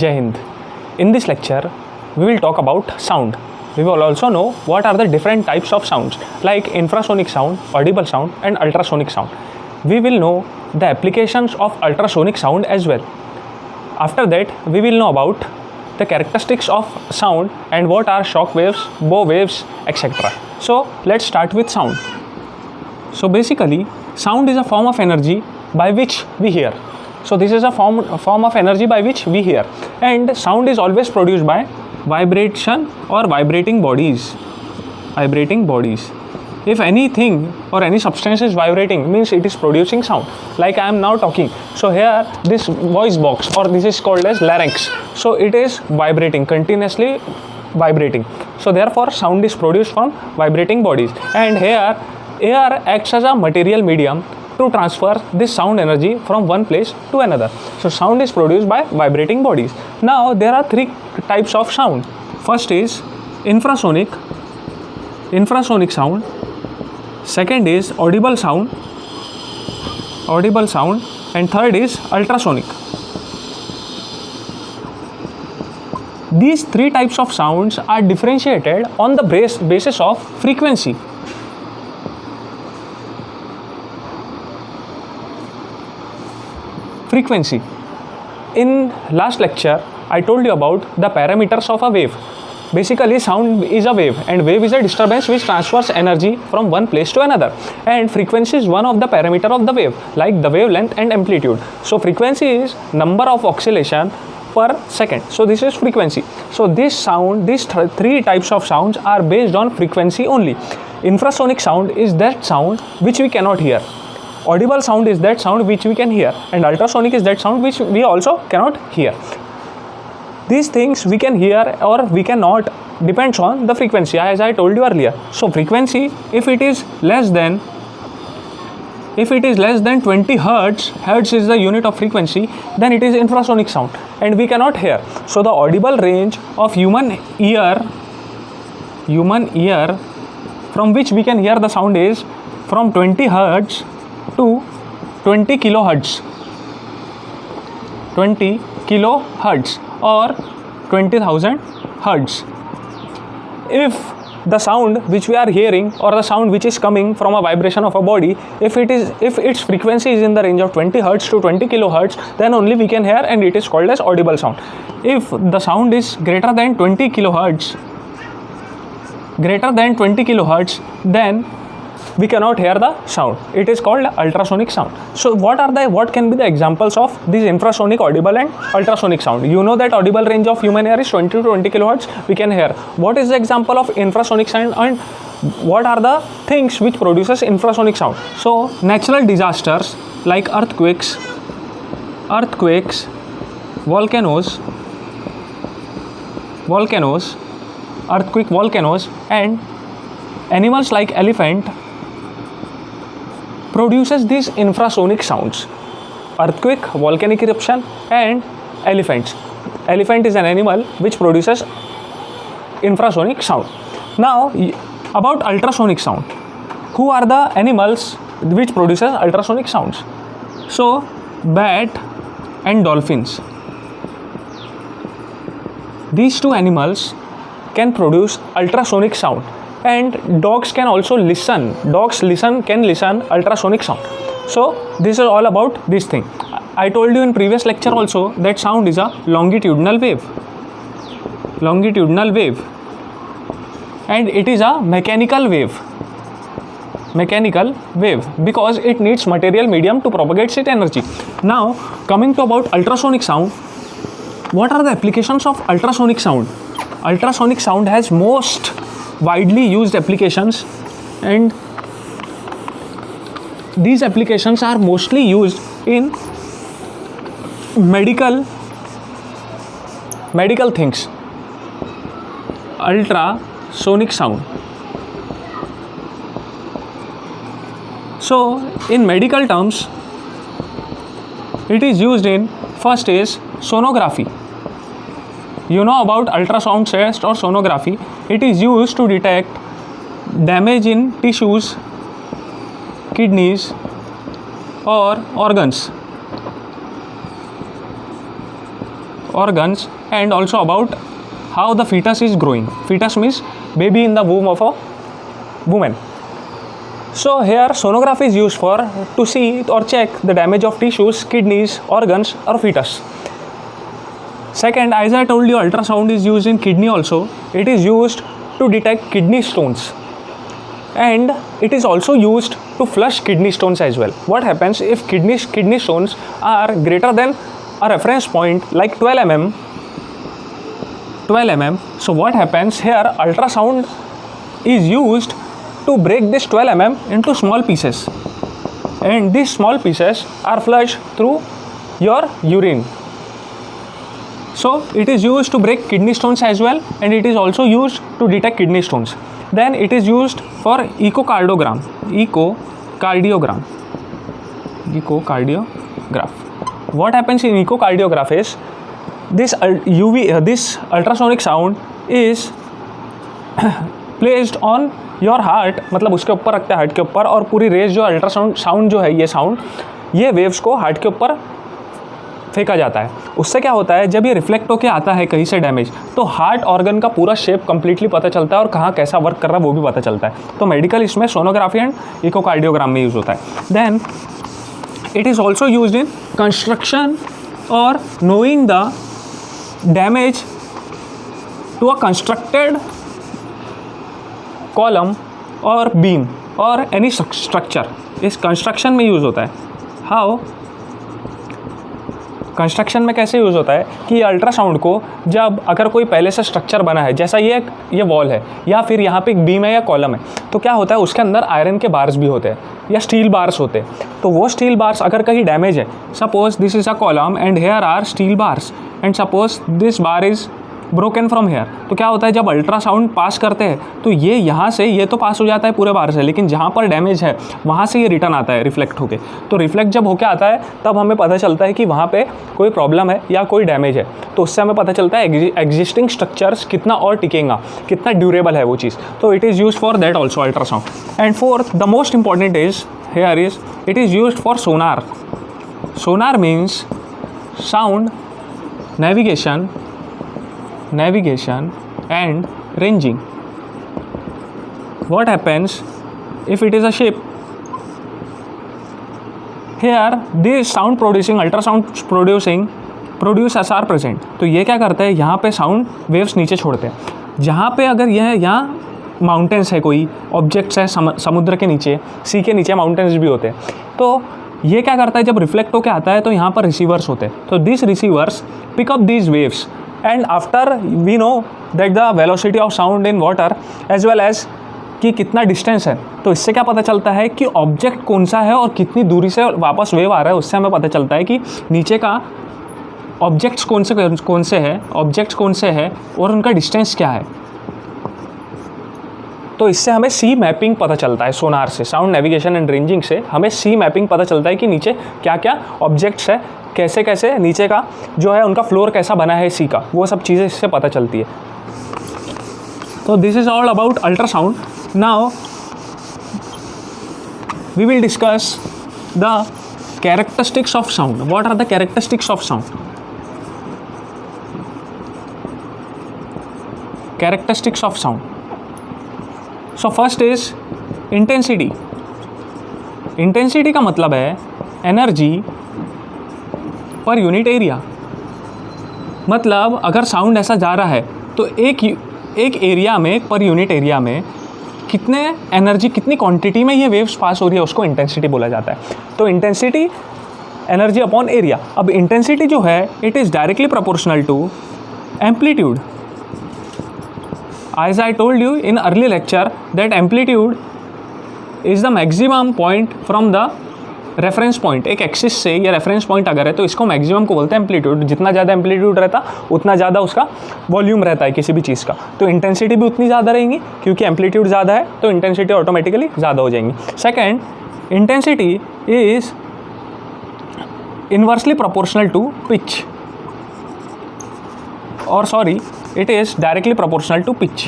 Jai Hind. In this lecture, we will talk about sound. We will also know what are the different types of sounds like infrasonic sound, audible sound and ultrasonic sound. We will know the applications of ultrasonic sound as well. After that, we will know about the characteristics of sound and what are shock waves, bow waves, etc. So let's start with sound. So basically, sound is a form of energy by which we hear. So this is a form of energy by which we hear, and sound is always produced by vibration or vibrating bodies. Vibrating bodies. If anything or any substance is vibrating, means it is producing sound. Like I am now talking. So here this voice box, or this is called as larynx. So it is vibrating, continuously vibrating. So therefore sound is produced from vibrating bodies. And here air acts as a material medium to transfer this sound energy from one place to another. So sound is produced by vibrating bodies. Now there are three types of sound. First is infrasonic sound. Second is audible sound, and third is ultrasonic. These three types of sounds are differentiated on the basis of frequency. Frequency. In last lecture, I told you about the parameters of a wave. Basically, sound is a wave, and wave is a disturbance which transfers energy from one place to another. And frequency is one of the parameter of the wave, like the wavelength and amplitude. So frequency is number of oscillation per second. So this is frequency. So this sound, these three types of sounds are based on frequency only. Infrasonic sound is that sound which we cannot hear. Audible sound is that sound which we can hear, and ultrasonic is that sound which we also cannot hear. These things we can hear or we cannot depends on the frequency, as I told you earlier. So frequency, if it is less than 20 hertz is the unit of frequency, then it is infrasonic sound and we cannot hear. So the audible range of human ear from which we can hear the sound is from 20 hertz to 20 kilohertz. 20 kilohertz or 20,000 hertz. If the sound which we are hearing, or the sound which is coming from a vibration of a body, if its frequency is in the range of 20 hertz to 20 kilohertz, then only we can hear, and it is called as audible sound. If the sound is greater than 20 kilohertz, then we cannot hear the sound. It is called ultrasonic sound. So what can be the examples of these infrasonic, audible and ultrasonic sound? You know that audible range of human ear is 20 to 20 kilohertz, we can hear. What is the example of infrasonic sound, and what are the things which produces infrasonic sound? So natural disasters like earthquakes, volcanoes, and animals like elephant produces these infrasonic sounds. Earthquake, volcanic eruption, and elephants. Elephant is an animal which produces infrasonic sound. Now about ultrasonic sound. Who are the animals which produces ultrasonic sounds? So bat and dolphins. These two animals can produce ultrasonic sound. And dogs can also listen. Can listen ultrasonic sound. So this is all about this thing. I told you in previous lecture also that sound is a longitudinal wave. And it is a mechanical wave. Because it needs material medium to propagate its energy. Now coming to about ultrasonic sound. What are the applications of ultrasonic sound? Ultrasonic sound has most widely used applications, and these applications are mostly used in medical things. Ultrasonic sound. So in medical terms, it is used in, first is sonography. You know about ultrasound test or sonography. It is used to detect damage in tissues, kidneys, or organs. organs and also about how the fetus is growing. Fetus means baby in the womb of a woman. So here sonography is used for to see or check the damage of tissues, kidneys, organs or fetus. Second, as I told you, ultrasound is used in kidney also. It is used to detect kidney stones, and it is also used to flush kidney stones as well. What happens if kidney stones are greater than a reference point like 12 mm? So what happens here, ultrasound is used to break this 12 mm into small pieces, and these small pieces are flushed through your urine. So it is used to break kidney stones as well, and it is also used to detect kidney stones. Then it is used for echocardiogram. What happens in echocardiograph is this ultrasonic sound is placed on your heart, मतलब उसके ऊपर रखते हैं heart के ऊपर, और पूरी raise जो अल्ट्रासाउंड साउंड जो है ये वेव्स को हार्ट के ऊपर फेंका जाता है. उससे क्या होता है, जब ये रिफ्लेक्ट होके आता है कहीं से डैमेज, तो हार्ट ऑर्गन का पूरा शेप कंप्लीटली पता चलता है और कहाँ कैसा वर्क कर रहा है वो भी पता चलता है. तो मेडिकल इसमें सोनोग्राफी एंड इकोकार्डियोग्राम में यूज़ होता है. Then it is also used in construction और knowing the damage to a constructed column और बीम और एनी स्ट्रक्चर. इस कंस्ट्रक्शन में यूज़ होता है. हाउ कंस्ट्रक्शन में कैसे यूज़ होता है कि अल्ट्रासाउंड को जब अगर कोई पहले से स्ट्रक्चर बना है, जैसा ये वॉल है या फिर यहाँ पे एक बीम है या कॉलम है, तो क्या होता है उसके अंदर आयरन के बार्स भी होते हैं या स्टील बार्स होते हैं. तो वो स्टील बार्स अगर कहीं डैमेज है, suppose this is a column and here are steel bars and suppose this bar is broken from here, तो क्या होता है जब अल्ट्रासाउंड पास करते हैं तो ये यहाँ से ये तो पास हो जाता है पूरे बार से, लेकिन जहाँ पर डैमेज है वहाँ से ये रिटर्न आता है रिफ्लेक्ट होके. तो रिफ्लेक्ट जब होके आता है तब हमें पता चलता है कि वहाँ पे कोई प्रॉब्लम है या कोई डैमेज है. तो उससे हमें पता चलता है एग्जिस्टिंग स्ट्रक्चर्स कितना और टिकेगा, कितना ड्यूरेबल है वो चीज़. तो it is use for that also ultrasound. And fourth, the most important is here is it is use for Sonar. Sonar means sound navigation and ranging. What happens if it is a ship? Here these sound producing ultrasound producers are present. तो ये क्या करते हैं, यहाँ पे sound waves नीचे छोड़ते हैं. जहाँ पे अगर यह यहाँ माउंटेन्स है, कोई ऑब्जेक्ट्स है समुद्र के नीचे, सी के नीचे माउंटेन्स भी होते हैं, तो ये क्या करता है जब रिफ्लेक्ट होके आता है तो यहाँ पर रिसीवर्स होते हैं. तो this receivers pick up these waves and after we know that the velocity of sound in water as well as कि कितना डिस्टेंस है, तो इससे क्या पता चलता है कि ऑब्जेक्ट कौन सा है और कितनी दूरी से वापस वेव आ रहा है. उससे हमें पता चलता है कि नीचे का ऑब्जेक्ट्स कौन से है और उनका डिस्टेंस क्या है. तो इससे हमें सी मैपिंग पता चलता है. सोनार से, साउंड नेविगेशन एंड रेंजिंग से हमें सी मैपिंग पता चलता है कि नीचे क्या क्या ऑब्जेक्ट्स है, कैसे कैसे नीचे का जो है उनका फ्लोर कैसा बना है सी का, वो सब चीज़ें इससे पता चलती है. तो this is all about ultrasound. Now we will discuss the characteristics of sound. What are the characteristics of sound? Characteristics of sound. So first is intensity. Intensity का मतलब है एनर्जी पर यूनिट एरिया. मतलब अगर sound ऐसा जा रहा है तो एक एरिया में, पर यूनिट एरिया में कितने एनर्जी, कितनी क्वांटिटी में ये वेव्स पास हो रही है, उसको इंटेंसिटी बोला जाता है. तो इंटेंसिटी एनर्जी अपॉन एरिया. अब इंटेंसिटी जो है it is directly proportional to amplitude. As I told you in early lecture that amplitude is the maximum point from the reference point. एक एक्सिस से या रेफरेंस पॉइंट अगर है तो इसको मैक्सिमम को बोलते हैं एम्पलीट्यूड. जितना ज़्यादा एम्पलीट्यूड रहता उतना ज़्यादा उसका वॉल्यूम रहता है किसी भी चीज़ का, तो इंटेंसिटी भी उतनी ज़्यादा रहेंगी. क्योंकि एम्पलीट्यूड ज़्यादा है तो इंटेंसिटी ऑटोमेटिकली ज़्यादा हो जाएंगी. Second, intensity is inversely proportional to pitch, और sorry it is directly proportional to pitch.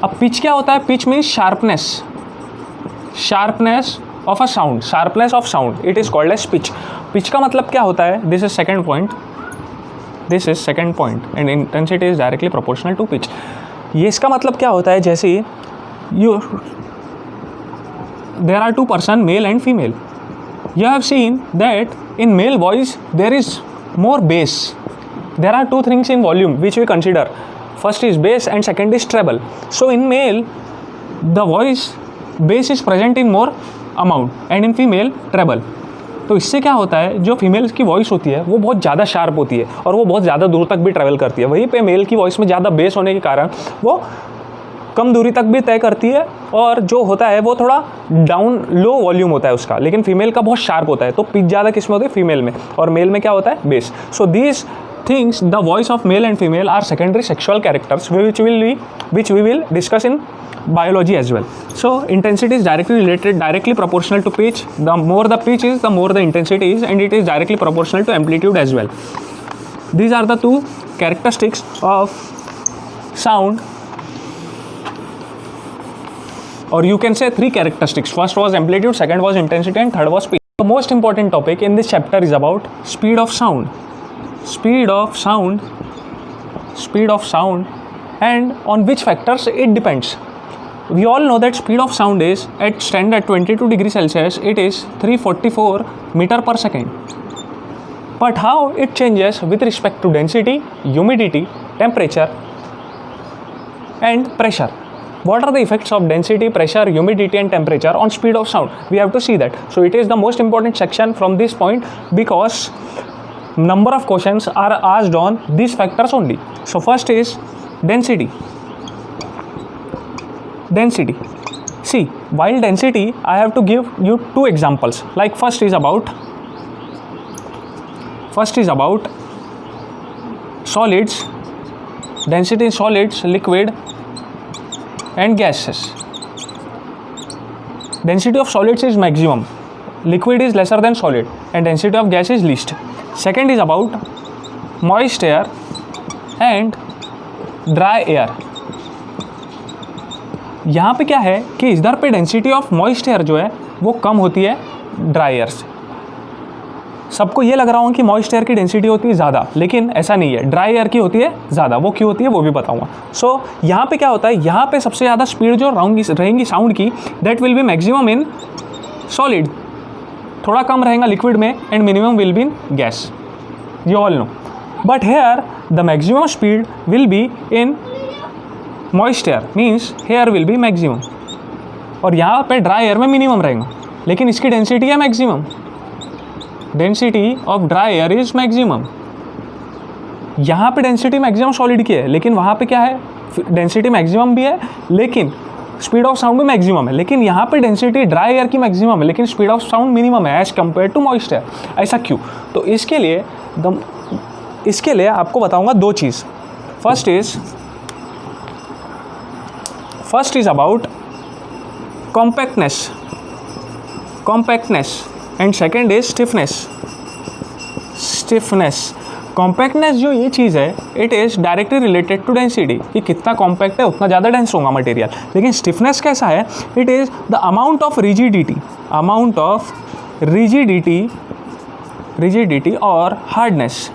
अब पिच क्या होता है? Pitch means sharpness of a sound, sharpness of sound, it is called as pitch. Pitch का मतलब क्या होता है? This is second point. This is second point and intensity is directly proportional to pitch. ये इसका मतलब क्या होता है, जैसे you there are to person mail and female, you have seen that in male voice there is more bass. There are two things in volume which we consider. First is bass and second is treble. So in male the voice bass is present in more amount and in female treble. तो इससे क्या होता है, जो females की voice होती है वो बहुत ज़्यादा शार्प होती है और वो बहुत ज़्यादा दूर तक भी ट्रैवल करती है। वहीं पे मेल की वॉइस में ज़्यादा बेस होने के कारण वो कम दूरी तक भी तय करती है और जो होता है वो थोड़ा डाउन लो वॉल्यूम होता है उसका, लेकिन फीमेल का बहुत शार्प होता है। तो पिच ज़्यादा किस में होती है, फीमेल में, और मेल में क्या होता है, base. So these things, the voice of male and female are secondary sexual characters which we will discuss in biology as well. So intensity is directly proportional to pitch. The more the pitch is, the more the intensity is, and it is directly proportional to amplitude as well. These are the two characteristics of sound, or you can say three characteristics. First was amplitude, second was intensity, and third was pitch. The most important topic in this chapter is about speed of sound. Speed of sound, and on which factors it depends. We all know that speed of sound is at standard 22 degrees Celsius, it is 344 meter per second. But how it changes with respect to density, humidity, temperature and pressure. What are the effects of density, pressure, humidity and temperature on speed of sound? We have to see that. So it is the most important section from this point because number of questions are asked on these factors only. So first is density. See, while density, I have to give you two examples. Like first is about solids, density in solids, liquid and gases. Density of solids is maximum, liquid is lesser than solid, and density of gas is least. Second is about moist air and dry air. यहाँ पे क्या है कि इधर पे density of moist air जो है वो कम होती है ड्राई एयर से। सबको ये लग रहा हो कि मॉइस्ट एयर की डेंसिटी होती है ज़्यादा, लेकिन ऐसा नहीं है, ड्राई एयर की होती है ज़्यादा। वो क्यों होती है वो भी बताऊँगा। सो यहाँ पे क्या होता है, यहाँ पे सबसे ज़्यादा स्पीड जो रहेंगी साउंड की, that will be maximum in solid, थोड़ा कम रहेगा लिक्विड में, and minimum will be in gas, you all know. But here the maximum speed will be in moist air, means here will be maximum, और यहाँ पे dry air में minimum रहेगा, लेकिन इसकी डेंसिटी है maximum. Density of dry air is maximum. यहाँ पे डेंसिटी मैक्सिमम सॉलिड की है, लेकिन वहाँ पे क्या है, डेंसिटी मैक्सिमम भी है लेकिन स्पीड ऑफ साउंड भी मैक्सिमम है। लेकिन यहाँ पे डेंसिटी ड्राई एयर की मैक्सिमम है लेकिन स्पीड ऑफ साउंड मिनिमम है as compare to moist air. ऐसा क्यों? तो इसके लिए आपको बताऊँगा दो चीज़। First is about compactness and second is stiffness. Compactness जो ये चीज़ है, it is directly related to density, कि कितना कॉम्पैक्ट है उतना ज़्यादा डेंस होगा मटेरियल। लेकिन स्टिफनेस कैसा है, it is the amount of rigidity और हार्डनेस।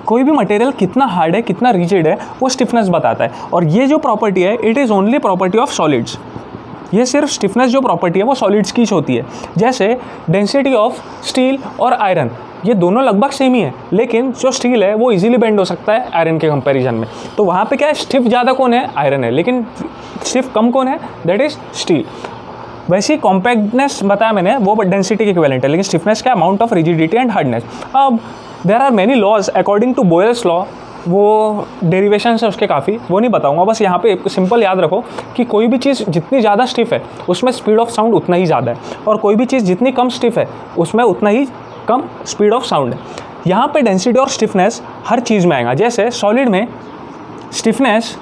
कोई भी मटेरियल कितना हार्ड है कितना रिजिड है वो स्टिफनेस बताता है, और ये जो प्रॉपर्टी है it is only property of solids. ये सिर्फ स्टिफनेस जो प्रॉपर्टी है वो सॉलिड्स की होती है। जैसे डेंसिटी ऑफ स्टील और आयरन, ये दोनों लगभग सेम ही है, लेकिन जो स्टील है वो इजीली बेंड हो सकता है आयरन के कंपैरिजन में। तो वहाँ पे क्या है, स्टिफ ज़्यादा कौन है, आयरन है, लेकिन स्टिफ कम कौन है, दैट इज़ स्टील। वैसे ही कॉम्पैक्टनेस बताया मैंने, वो डेंसिटी के इक्विवेलेंट है, लेकिन स्टिफनेस क्या, amount of rigidity and hardness. अब there are many laws according to Boyle's law, वो डेरिवेशन है उसके काफ़ी, वो नहीं बताऊंगा। बस यहाँ पे सिंपल याद रखो कि कोई भी चीज़ जितनी ज़्यादा स्टिफ है उसमें स्पीड ऑफ साउंड उतना ही ज़्यादा है, और कोई भी चीज़ जितनी कम स्टिफ है उसमें उतना ही कम स्पीड ऑफ साउंड है। यहाँ पे डेंसिटी और स्टिफनेस हर चीज़ में आएगा। जैसे सॉलिड में stiffness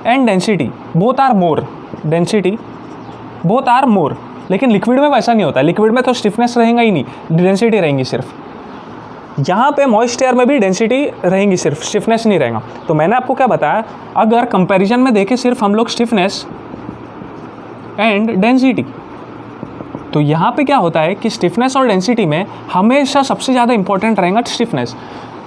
and density both are more, लेकिन लिक्विड में वैसा नहीं होता। लिक्विड में तो स्टिफनेस रहेगा ही नहीं, डेंसिटी रहेंगी सिर्फ। यहाँ पे मॉइस्ट एयर में भी डेंसिटी रहेंगी सिर्फ, स्टिफनेस नहीं रहेगा। तो मैंने आपको क्या बताया, अगर कंपैरिजन में देखें सिर्फ हम लोग स्टिफनेस एंड डेंसिटी, तो यहाँ पे क्या होता है कि स्टिफनेस और डेंसिटी में हमेशा सबसे ज़्यादा इंपॉर्टेंट रहेगा स्टिफनेस।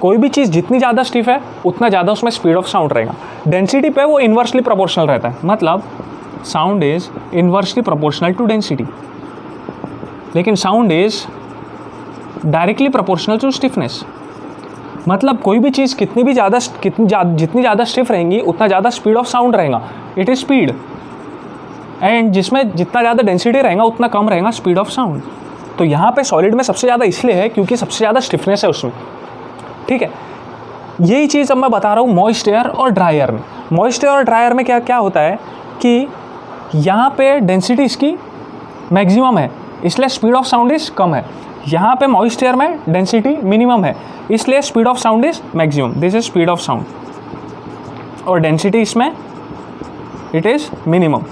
कोई भी चीज़ जितनी ज़्यादा स्टिफ है उतना ज़्यादा उसमें स्पीड ऑफ साउंड रहेगा। डेंसिटी पे वो इन्वर्सली प्रोपोर्शनल रहता है, मतलब sound is inversely proportional to density, लेकिन sound is directly proportional to stiffness. मतलब कोई भी चीज़ जितनी ज़्यादा स्टिफ रहेंगी उतना ज़्यादा स्पीड ऑफ साउंड रहेगा, इट इज़ स्पीड। एंड जिसमें जितना ज़्यादा डेंसिटी रहेगा उतना कम रहेगा स्पीड ऑफ साउंड। तो यहाँ पे सॉलिड में सबसे ज़्यादा इसलिए है क्योंकि सबसे ज़्यादा स्टिफनेस है उसमें, ठीक है। यही चीज़ अब मैं बता रहा हूँ मॉइस्ट एयर और ड्राई एयर में। मॉइस्ट एयर और ड्राई एयर में क्या क्या होता है कि यहाँ पे डेंसिटी इसकी मैक्सिमम है इसलिए speed of sound is come है। यहाँ पे मॉइस्ट एयर में डेंसिटी मिनिमम है इसलिए speed of sound is maximum, this is speed of sound. और डेंसिटी इसमें इट इज़ मिनिमम,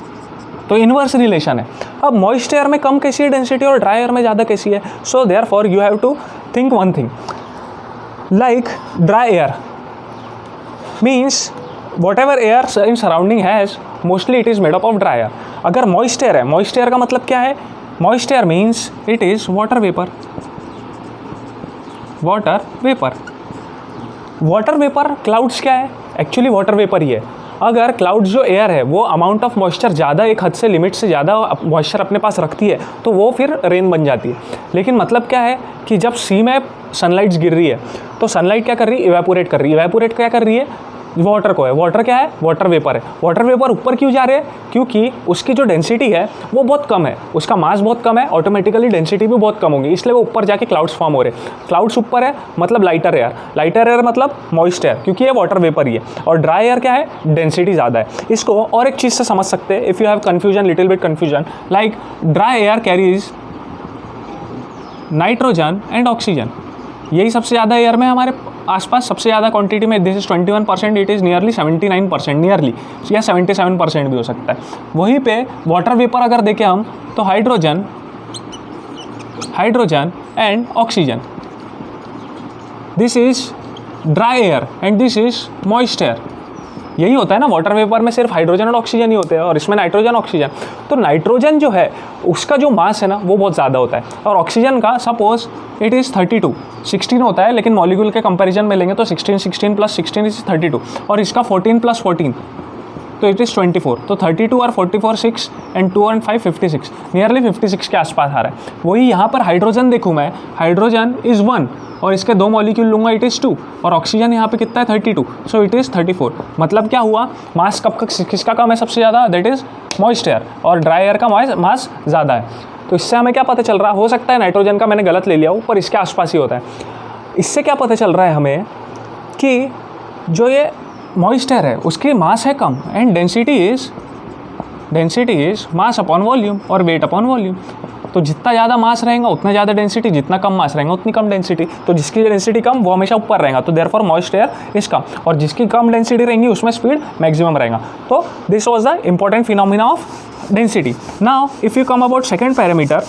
तो इन्वर्स रिलेशन है। अब मॉइस्ट एयर में कम कैसी है डेंसिटी और ड्राई एयर में ज़्यादा कैसी है? So therefore you have to think one thing, like dry air means whatever air in surrounding has mostly it is made up of dry air. अगर moist air है, moist air का मतलब क्या है? Moist air means it is water vapour. Water vapour, water vapour clouds क्या है? Actually water vapour ही है। अगर क्लाउड्स जो एयर है वो अमाउंट ऑफ मॉइस्चर ज़्यादा, एक हद से लिमिट से ज़्यादा मॉइस्चर अपने पास रखती है तो वो फिर रेन बन जाती है। लेकिन मतलब क्या है कि जब सी में सनलाइट्स गिर रही है तो सनलाइट क्या कर रही है? इवेपोरेट कर रही है। इवेपोरेट क्या कर रही है? वाटर को है। वाटर क्या है? वाटर वेपर है। वाटर वेपर ऊपर क्यों जा रहे हैं? क्योंकि उसकी जो डेंसिटी है वो बहुत कम है, उसका मास बहुत कम है, ऑटोमेटिकली डेंसिटी भी बहुत कम होगी, इसलिए वो ऊपर जाके क्लाउड्स फॉर्म हो रहे हैं। क्लाउड्स ऊपर है मतलब लाइटर एयर, लाइटर एयर मतलब मॉइस्ट एयर, क्योंकि ये वाटर वेपर ही है। और ड्राई एयर क्या है? डेंसिटी ज़्यादा है। इसको और एक चीज़ से समझ सकते हैं, if you have confusion, little bit confusion, like dry air carries nitrogen and oxygen. यही सबसे ज़्यादा एयर में हमारे आसपास सबसे ज़्यादा क्वांटिटी में, this is 21%, it is nearly 79%, nearly या 77% भी हो सकता है। वहीं पे वाटर वेपर अगर देखें हम तो hydrogen and oxygen, this is dry air and this is moist air. यही होता है ना, वाटर वेपर में सिर्फ हाइड्रोजन और ऑक्सीजन ही होते हैं और इसमें नाइट्रोजन ऑक्सीजन। तो नाइट्रोजन जो है उसका जो मास है ना वो बहुत ज़्यादा होता है और ऑक्सीजन का सपोज इट इज़ 32, 16 होता है, लेकिन मॉलिक्यूल के कंपैरिजन में लेंगे तो 16 प्लस 16 इज 32 और इसका 14 प्लस 14 तो इट इज़ 24। तो 32 और 44 6 एंड 2 and 5 56, नियरली 56 के आसपास आ रहा है। वही यहाँ पर हाइड्रोजन देखूँ मैं, हाइड्रोजन इज़ 1 और इसके 2 मॉलिक्यूल लूँगा, इट इज़ 2 और ऑक्सीजन यहाँ पे कितना है? 32, सो इट इज़ 34। मतलब क्या हुआ? मास किसका कम है सबसे ज़्यादा? दैट इज़ मॉइस्ट एयर, और ड्राई एयर का मास ज़्यादा है। तो इससे हमें क्या पता चल रहा है? हो सकता है नाइट्रोजन का मैंने गलत ले लिया हो पर इसके आसपास ही होता है। इससे क्या पता चल रहा है हमें कि जो ये मॉइस्ट एयर है उसकी मास है come and density is mass upon volume और वेट अपॉन वॉल्यूम। तो जितना ज़्यादा मास रहेगा उतना ज़्यादा डेंसिटी, जितना कम मास रहेगा उतनी कम डेंसिटी। तो जिसकी डेंसिटी कम वो हमेशा ऊपर रहेगा, तो therefore moist air is come, और जिसकी कम डेंसिटी रहेंगी उसमें स्पीड मैक्सिमम रहेगा। तो this was the important phenomena of density. Now if you come about second parameter,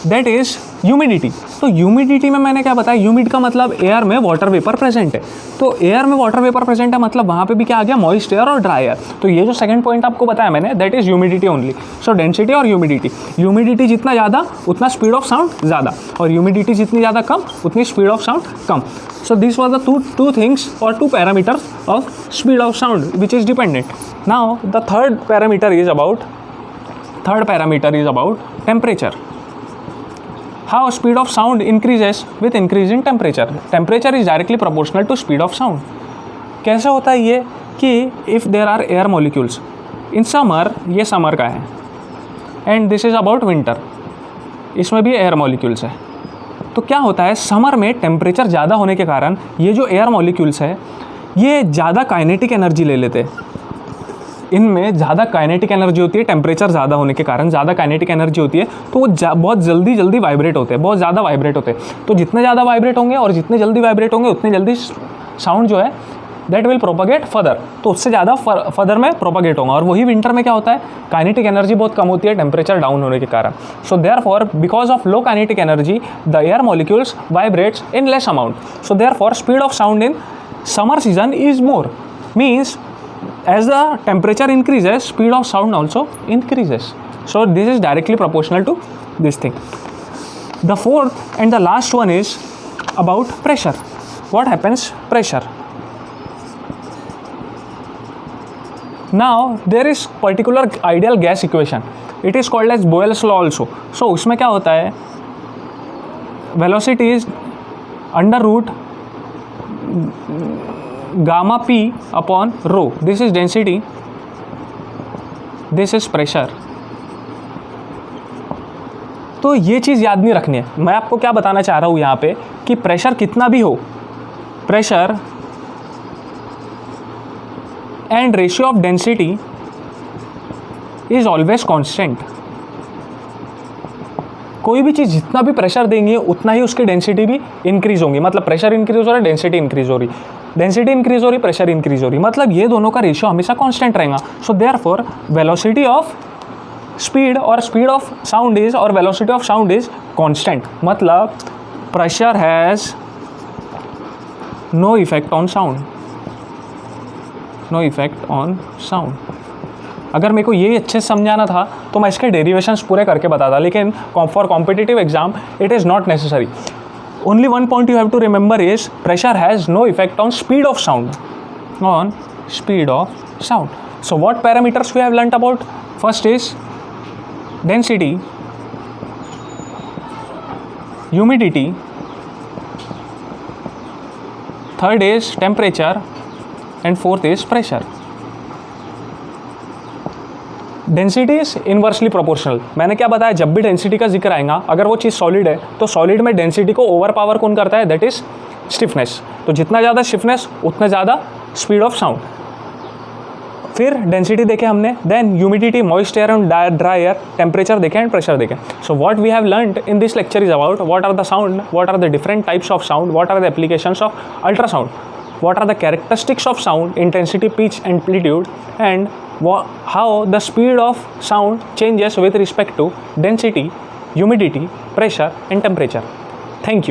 that is humidity. तो ह्यूमिडिटी में मैंने क्या बताया? ह्यूमिड का मतलब एयर में वाटर वेपर प्रेजेंट है। तो एयर में वाटर वेपर प्रेजेंट है मतलब वहाँ पे भी क्या आ गया? मॉइस्ट एयर और ड्राई एयर। तो ये जो सेकंड पॉइंट आपको बताया मैंने, that is humidity only. So density और ह्यूमिडिटी, ह्यूमिडिटी जितना ज़्यादा उतना स्पीड ऑफ साउंड ज़्यादा, और ह्यूमिडिटी जितनी ज़्यादा कम उतनी स्पीड ऑफ साउंड कम। So this was the two things और two parameters of speed of sound which is dependent. Now the third parameter is about temperature. How speed of sound increases with increasing temperature. Temperature is directly proportional to speed of sound. कैसे होता है ये कि if there are air molecules in summer, ये summer का है, and this is about winter, इसमें भी एयर मॉलिक्यूल्स है। तो क्या होता है, समर में टेम्परेचर ज़्यादा होने के कारण ये जो एयर मॉलिक्यूल्स है ये ज़्यादा काइनेटिक एनर्जी ले लेते हैं। इनमें ज़्यादा काइनेटिक एनर्जी होती है, टेम्परेचर ज़्यादा होने के कारण ज़्यादा काइनेटिक एनर्जी होती है, तो वो बहुत जल्दी वाइब्रेट होते हैं, बहुत ज़्यादा वाइब्रेट होते हैं। तो जितने ज़्यादा वाइब्रेट होंगे और जितने जल्दी वाइब्रेट होंगे उतनी जल्दी साउंड जो है दैट विल प्रोपागेट फर्दर, तो उससे ज़्यादा फर्दर में प्रोपागेट होगा। और वही विंटर में क्या होता है, काइनेटिक एनर्जी बहुत कम होती है टेम्परेचर डाउन होने के कारण। So therefore because of low kinetic energy the air molecules vibrates in less amount. So therefore speed of sound in summer season is more, means as the temperature increases speed of sound also increases. So this is directly proportional to this thing. The fourth and the last one is about pressure. what happens? Pressure. Now there is particular ideal gas equation. It is called as Boyle's law also. So उसमें क्या होता है? Velocity is under root gamma p upon rho. This is density. This is pressure. तो ये चीज़ याद नहीं रखनी है. मैं आपको क्या बताना चाह रहा हूँ यहाँ पे कि प्रेशर कितना भी हो, pressure and ratio of density is always constant. कोई भी चीज़ जितना भी प्रेशर देंगे उतना ही उसकी डेंसिटी भी इंक्रीज होंगी. मतलब प्रेशर इंक्रीज हो रहा है, डेंसिटी इंक्रीज हो रही, डेंसिटी इंक्रीज हो रही, प्रेशर इंक्रीज हो रही. मतलब ये दोनों का रेशियो हमेशा कांस्टेंट रहेगा. So therefore velocity of speed और स्पीड ऑफ साउंड इज और velocity of sound is constant. मतलब pressure has no effect on sound, no effect on sound. अगर मेरे को ये अच्छे से समझाना था तो मैं इसके डेरिवेशंस पूरे करके बताता, लेकिन for competitive exam it is not necessary. Only one point you have to remember is pressure has no effect on speed of sound, on speed of sound. So what parameters we have learned about? First is density, humidity, third is temperature and fourth is pressure. Density is inversely proportional. मैंने क्या बताया, जब भी density का जिक्र आएगा, अगर वो चीज़ सॉलिड है तो सॉलिड में डेंसिटी को ओवर पावर कौन करता है? That is stiffness. तो जितना ज़्यादा स्टिफनेस उतना ज़्यादा स्पीड ऑफ साउंड. फिर डेंसिटी देखे हमने, then humidity, moist air and dry air, temperature देखे एंड प्रेशर देखे. So what we have learned in this lecture is about what are the sound, what are the different types of sound, what are the applications of ultrasound, what are the characteristics of sound, intensity, pitch, amplitude, and how the speed of sound changes with respect to density, humidity, pressure and temperature. Thank you.